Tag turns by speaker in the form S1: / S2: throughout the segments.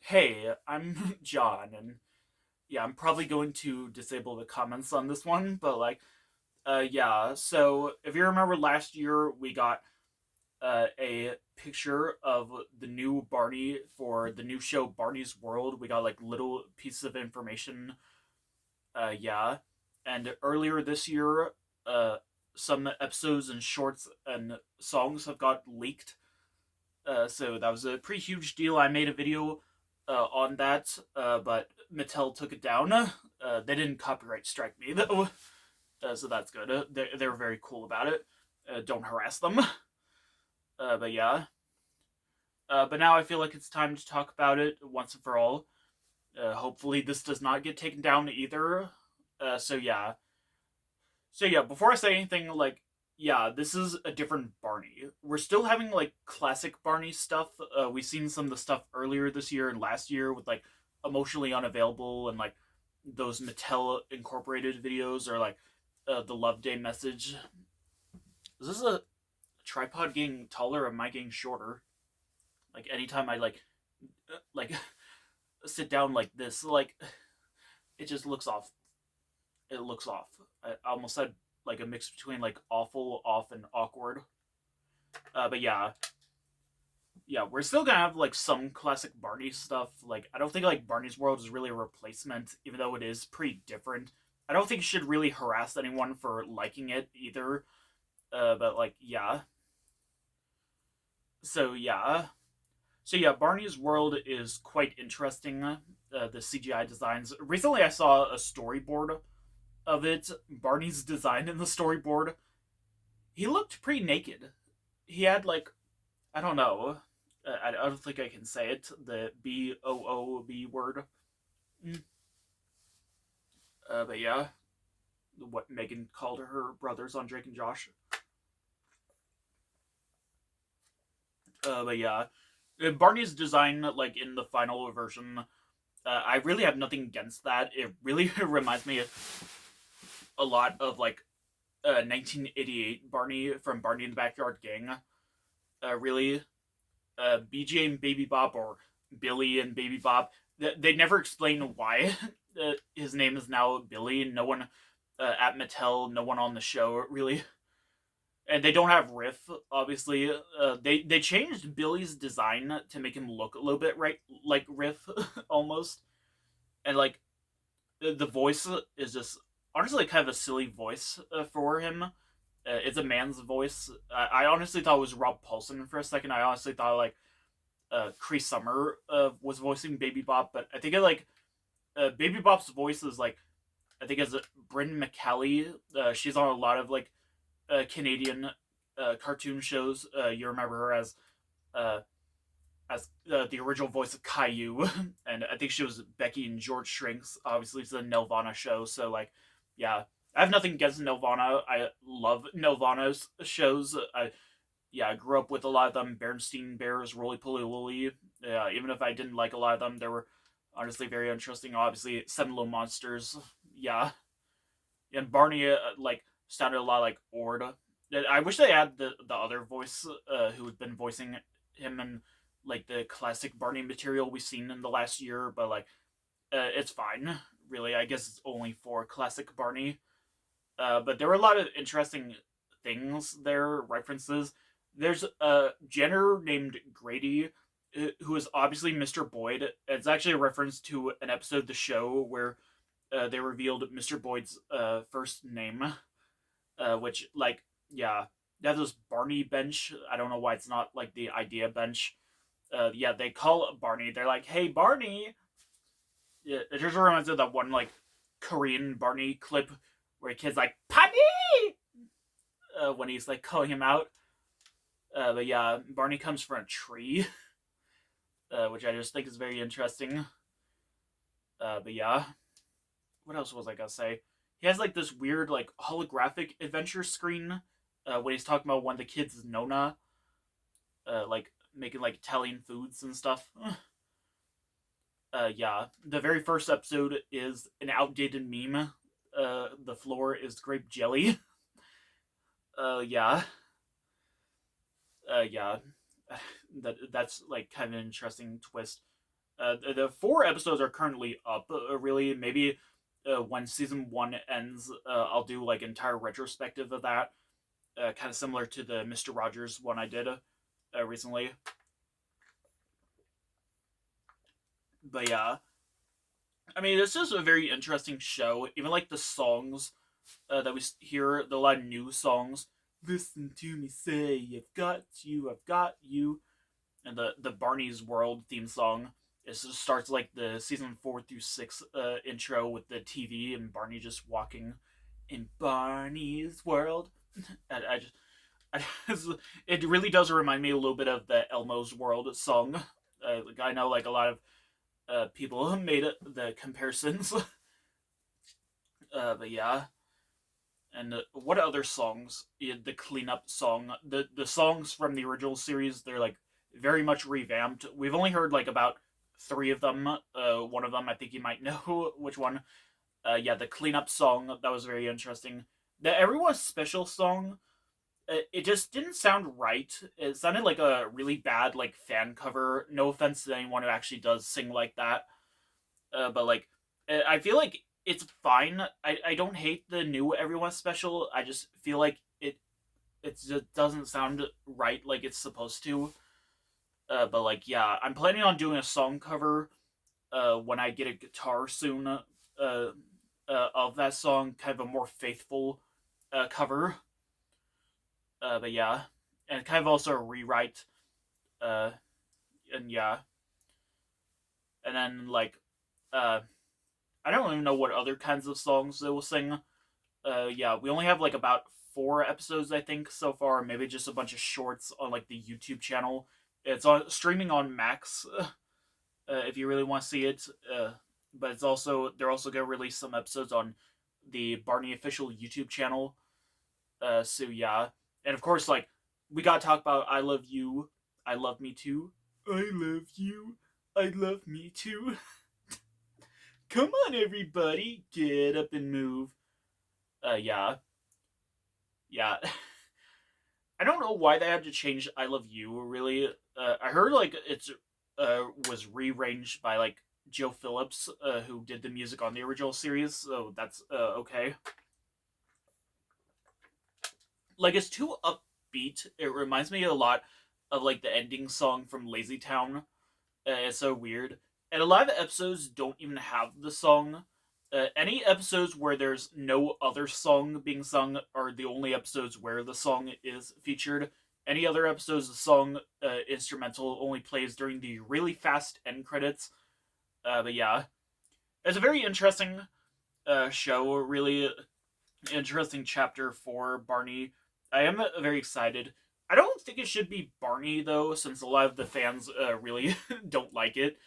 S1: Hey, I'm John, and yeah, I'm probably going to disable the comments on this one, but yeah. So if you remember last year, we got a picture of the new Barney for the new show Barney's World. We got like little pieces of information. Yeah, and earlier this year, some episodes and shorts and songs have got leaked. So that was a pretty huge deal. I made a video on that, but Mattel took it down. They didn't copyright strike me though, so that's good. They were very cool about it. Don't harass them. But yeah. But now I feel like it's time to talk about it once and for all. Hopefully this does not get taken down either. So yeah. So yeah, before I say anything, yeah, this is a different Barney. We're still having like classic Barney stuff. We've seen some of the stuff earlier this year and last year with like emotionally unavailable and like those Mattel incorporated videos or like the Love Day message. Is this a tripod getting taller or am I getting shorter? Like anytime I like sit down like this, like it just looks off. It looks off. I almost said like a mix between like awful, off, and awkward. But yeah, yeah, we're still gonna have like some classic Barney stuff. Like I don't think like Barney's World is really a replacement, even though it is pretty different. I don't think it should really harass anyone for liking it either. But like yeah, so yeah, so yeah, Barney's World is quite interesting. The CGI designs. Recently, I saw a storyboard of it. Barney's design in the storyboard. He looked pretty naked. He had like I don't know. I don't think I can say it. The BOOB word. Mm. But yeah, what Megan called her brothers on Drake and Josh. But yeah, Barney's design, like in the final version, I really have nothing against that. It really reminds me a lot of like 1988 Barney from Barney in the Backyard Gang. Really, BJ and Baby Bop or Billy and Baby Bop. They never explain why his name is now Billy. No one at Mattel, no one on the show really, and they don't have Riff. Obviously, they changed Billy's design to make him look a little bit right like Riff almost, and like the voice is just honestly kind of a silly voice for him. It's a man's voice. I honestly thought it was Rob Paulson for a second. I honestly thought like Cree Summer was voicing Baby Bop, but I think Baby Bop's voice is like I think it's Bryn McCallie. She's on a lot of like Canadian cartoon shows. You remember her uh, as the original voice of Caillou, and I think she was Becky and George Shrinks. Obviously, it's a Nelvana show, so like, yeah, I have nothing against Nelvana. I love Nelvana's shows. I grew up with a lot of them. Bernstein Bears, Roly Poly Woly. Even if I didn't like a lot of them, they were honestly very interesting. Obviously, Seven Little Monsters. Yeah, and Barney like sounded a lot like Ord. I wish they had the other voice who had been voicing him in like the classic Barney material we've seen in the last year, but like it's fine. Really, I guess it's only for classic Barney. But there were a lot of interesting things there, references. There's a Jenner named Grady who is obviously Mr. Boyd. It's actually a reference to an episode of the show where they revealed Mr. Boyd's first name, which like yeah, they have this Barney bench. I don't know why it's not like the idea bench. Yeah, they call Barney. They're like, "Hey, Barney." Yeah, it just reminds me of that one like Korean Barney clip where a kid's like, "Paddy," when he's like calling him out. But yeah, Barney comes from a tree, which I just think is very interesting. But yeah, what else was I gonna say? He has like this weird like holographic adventure screen when he's talking about one of the kids, Nona, like making like Italian foods and stuff. Yeah, the very first episode is an outdated meme. The floor is grape jelly. Yeah, yeah. That's like kind of an interesting twist. The 4 episodes are currently up. Really, maybe when season 1 ends, I'll do like entire retrospective of that, kind of similar to the Mister Rogers one I did recently. But yeah, I mean, this is a very interesting show. Even like the songs that we hear, the lot of new songs. Listen to me say, I've got you," and the Barney's World theme song. It just starts like the season 4 through 6 intro with the TV and Barney just walking in Barney's World. And I just, it really does remind me a little bit of the Elmo's World song. Like, I know like a lot of people made the comparisons. But yeah, and what other songs? Yeah, the cleanup song, the songs from the original series, they're like very much revamped. We've only heard like about 3 of them. One of them, I think you might know which one. Yeah, the cleanup song, that was very interesting. The Everyone's Special song, it just didn't sound right. It sounded like a really bad like fan cover. No offense to anyone who actually does sing like that, but like I feel like it's fine. I don't hate the new Everyone Special. I just feel like it just doesn't sound right like it's supposed to. But like yeah, I'm planning on doing a song cover when I get a guitar soon. Of that song, kind of a more faithful cover. But yeah, and kind of also a rewrite. Uh, and yeah, and then like uh, I don't even know what other kinds of songs they will sing. Yeah, we only have like about 4 episodes, I think, so far. Maybe just a bunch of shorts on like the YouTube channel. It's on streaming on Max, if you really want to see it. But it's also they're also gonna release some episodes on the Barney official YouTube channel. So yeah, and of course, like we gotta talk about "I Love You," "I Love Me Too," "I Love You," "I Love Me Too." Come on, everybody, get up and move. Yeah, yeah. I don't know why they had to change "I Love You." Really, I heard like it's was rearranged by like Joe Phillips, who did the music on the original series. So that's okay. Like it's too upbeat. It reminds me a lot of like the ending song from Lazy Town. It's so weird. And a lot of episodes don't even have the song. Any episodes where there's no other song being sung are the only episodes where the song is featured. Any other episodes, the song instrumental only plays during the really fast end credits. But yeah, it's a very interesting show. Really interesting chapter for Barney. I am very excited. I don't think it should be Barney though, since a lot of the fans really don't like it.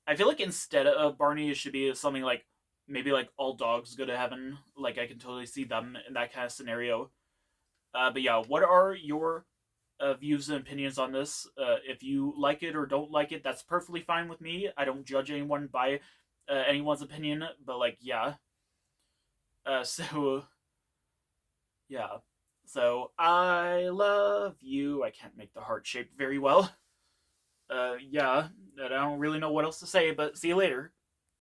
S1: I feel like instead of Barney, it should be something like maybe like All Dogs Go to Heaven. Like I can totally see them in that kind of scenario. But yeah, what are your views and opinions on this? If you like it or don't like it, that's perfectly fine with me. I don't judge anyone by anyone's opinion. But like, yeah. So yeah. So I love you. I can't make the heart shape very well. Yeah, I don't really know what else to say, but see you later.